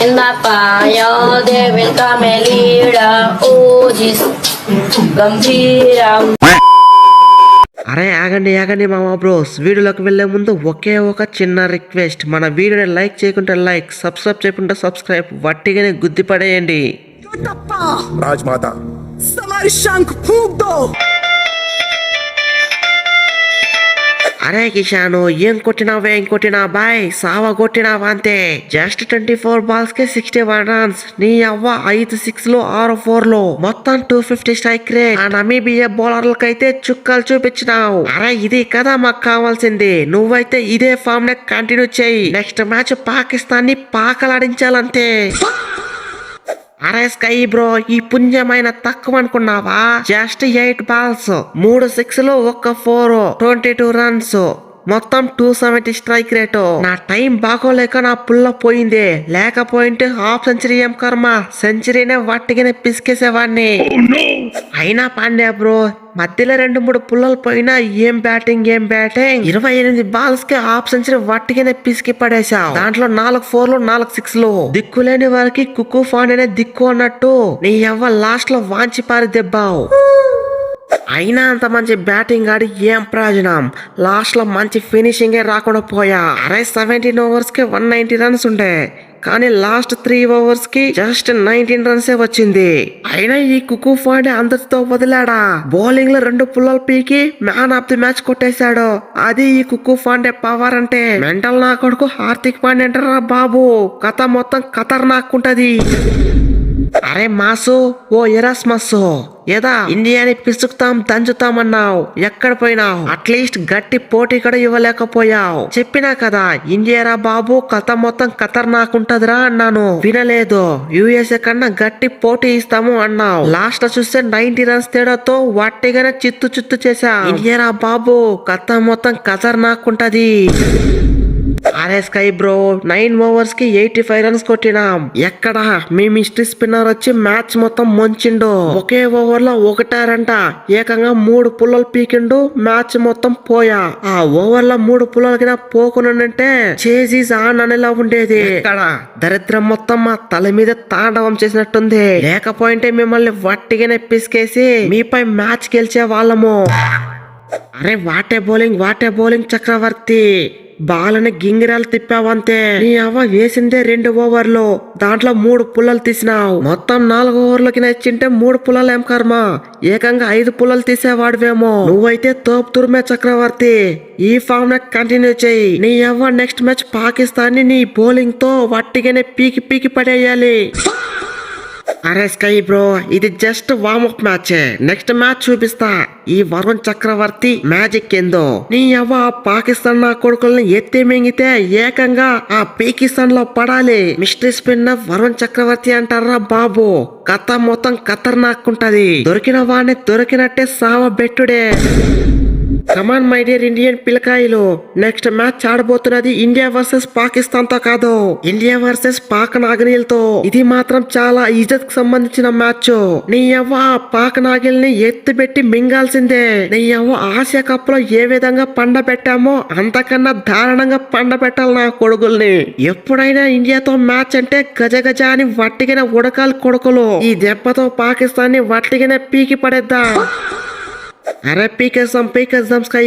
In the fire, they will come a leader. Oh, this Gambhiram. అరే ఆగండి మామ bros, వీడియోలోకి వెళ్లే ముందు ఒకే ఒక చిన్న రిక్వెస్ట్, మన వీడియోని లైక్ చేయకుంటే లైక్, సబ్స్క్రైబ్ చేయకుంటే సబ్స్క్రైబ్, వట్టిగానే గుద్ది పడేయండి. రాజ్మాత సమర్ శంఖ్ ఫూక్ దో. అరే కిషాను, ఏం కొట్టినా బాయ్, సావా కొట్టినావా అంతే. జస్ట్ 24 బాల్స్ కే 61 రన్స్. నీ అవ్వ 5 6 లో 6 4 లో మొత్తం 250 స్ట్రైక్ రేట్. ఆ నమీబియా బౌలర్లకైతే చుక్కలు చూపించినావు. అరే ఇది కదా మాకు కావాల్సింది. నువ్వైతే ఇదే ఫామ్ నే కంటిన్యూ చేయి. నెక్స్ట్ మ్యాచ్ పాకిస్తాన్ ని పాకలాడించాలంతే. అరే స్కై బ్రో, ఈ పుణ్యమైన తక్కువ అనుకున్నావా? జస్ట్ 8 బాల్స్, 3 6 లో 1 4, 22 రన్స్, మొత్తం 270 స్ట్రైక్ రేటు. నా టైం బాగోలేక నా పుల్ల పోయింది. లేకపోయింటే హాఫ్ సెంచరీ ఏం కర్మ, సెంచరీనే వట్టిగానే పిసికేసేవాడిని. అయినా పాండ్యా బ్రో, మధ్యలో 2-3 పుల్లలు పోయినా ఏం బ్యాటింగ్ 28 బాల్స్ కి హాఫ్ సెంచరీ వట్టిగానే పిసికి పడేశావు. దాంట్లో 4 4లు 4 6లు. దిక్కులేని వారికి కుక్కు ఫాండేనే దిక్కు అన్నట్టు నీ ఎవ్వ లాస్ట్ లో వాంచి పారి దెబ్బావు. అయినా అంత మంచి బ్యాటింగ్ ఆడి ఏం ప్రయోజనం? లాస్ట్ లో మంచి ఫినిషింగే రాకుండా పోయా. అరే 17 ఓవర్స్ కి 190 రన్స్ ఉండే, కానీ లాస్ట్ 3 ఓవర్స్ కి జస్ట్ 19 రన్సే వచ్చింది. అయినా ఈ కుక్కు ఫాండే అందరితో వదిలాడా. బౌలింగ్ లో 2 పుల్లలు పీకి మ్యాన్ ఆఫ్ ది మ్యాచ్ కొట్టేశాడు. అది ఈ కుక్కు ఫాండే పవర్ అంటే. మెంటల్ నా కొడుకు హార్దిక్ పాండే అంటారా బాబు, కథ మొత్తం ఖతర్నాక్కుంటది. అరే మాసు, ఓ ఎరాస్మస్, ఏదా ఇండియాని పిసుకుతాం దంచుతామన్నావు, ఎక్కడ పోయినావు? అట్లీస్ట్ గట్టి పోటీ కూడా ఇవ్వలేకపోయావు. చెప్పినా కదా ఇండియారా బాబు, కథ మొత్తం ఖతర్నాకుంటదిరా అన్నాను. వినలేదు. యుఎస్ఏ కన్నా గట్టి పోటీ ఇస్తాము అన్నావు. లాస్ట్ లో చూస్తే 90 రన్స్ తేడాతో వట్టిగానే చిత్తు చేశా. ఇండియారా బాబు, కథ మొత్తం ఖతర్నాకుంటది. అరే స్కై బ్రో, 9 ఓవర్స్ కి 85 రన్స్ కొట్టినాం. ఎక్కడ మీ మిస్టరీ స్పిన్నర్ వచ్చి మ్యాచ్ మొత్తం ముంచిండు. ఒకే ఓవర్ లో 1 రంట, ఏకంగా 3 పుల్లలు పీకిండు. మ్యాచ్ మొత్తం పోయా. ఆ ఓవర్ లో 3 పుల్లలకి పోకునంటే చేజీస్ ఆన్ అనేలా ఉండేది. ఎక్కడ దరిద్రం మొత్తం మా తల మీద తాండవం చేసినట్టుంది. లేకపోయింటే మిమ్మల్ని వట్టిగానే పిసికేసి మీపై మ్యాచ్ గెలిచే వాళ్ళము. అరే వాటే బౌలింగ్ చక్రవర్తి, బాలని గింగిరాలు తిప్పావంతే. నీ అవ్వ వేసిందే 2 ఓవర్లు, దాంట్లో 3 పుల్లలు తీసినావు. మొత్తం 4 ఓవర్లకి నచ్చింటే 3 పుల్లలు ఏం కర్మ, ఏకంగా 5 పుల్లలు తీసేవాడివేమో. నువ్వైతే తోపు తురిమే చక్రవర్తి. ఈ ఫామ్ నే కంటిన్యూ చేయి. నీ అవ్వ నెక్స్ట్ మ్యాచ్ పాకిస్తాన్ ని నీ బౌలింగ్ తో వట్టిగానే పీకి పడేయాలి. అరే స్కై బ్రో, ఇది just warmup match. Next match చూపిస్తా ఈ వరుణ్ చక్రవర్తి మ్యాజిక్ ఏందో. నీ అవ్వ పాకిస్తాన్ నా కొడుకుల్ని ఎత్తి మింగితే ఏకంగా ఆ పాకిస్తాన్ లో పడాలి. మిస్టరీ స్పిన్నర్ వరుణ్ చక్రవర్తి అంటారా బాబు, కథ మొత్తం ఖతర్నాక్కుంటది. దొరికిన వాడిని దొరికినట్టే సావ బెట్టుడే. కమాన్ మై డియర్ ఇండియన్ పిల్లకాయలు, నెక్స్ట్ మ్యాచ్ ఆడబోతున్నది ఇండియా వర్సెస్ పాకిస్తాన్ తో కాదు, ఇండియా వర్సెస్ పాక్ నాగినీలతో. ఇది మాత్రం చాలా ఇజ్జత్ కు సంబంధించిన మ్యాచ్. నీ అవ్వ పాక్ నాగిల్ని ఎత్తిపెట్టి మింగాల్సిందే. నీ అవ్వ ఆసియా కప్ లో ఏ విధంగా పండబెట్టామో అంతకన్నా దారుణంగా పండబెట్టాలి నా కొడుకుల్ని. ఎప్పుడైనా ఇండియాతో మ్యాచ్ అంటే గజ అని వట్టిగానే ఉడకాలి కొడుకులు. ఈ దెబ్బతో పాకిస్తాన్ ని వట్టిగానే పీకి పడేద్దాం. అరే పీకేద్దాం స్కై,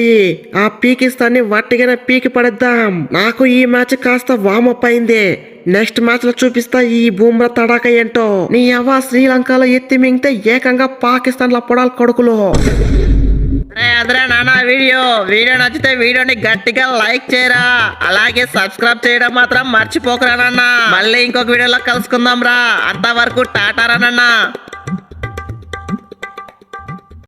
ఆ పాకిస్తాన్ ని వట్టిగానే పీకి పడేద్దాం. నాకు ఈ మ్యాచ్ కాస్త వామప్ అయింది. నెక్స్ట్ మ్యాచ్ లో చూపిస్తా ఈ బూమ్రా తడాక ఏంటో. నీ అవ్వ శ్రీలంకలో ఎత్తి మింగితే ఏకంగా పాకిస్తాన్ లో పొడాలి కొడుకులు. అదరా నాన్న, వీడియో నచ్చితే వీడియోని గట్టిగా లైక్ చేయరా, అలాగే సబ్స్క్రైబ్ చేయడం మాత్రం మర్చిపోకరా నాన్న. మళ్ళీ ఇంకొక వీడియోలో కలుసుకుందాం రా. అంతవరకు టాటారా నాన్న.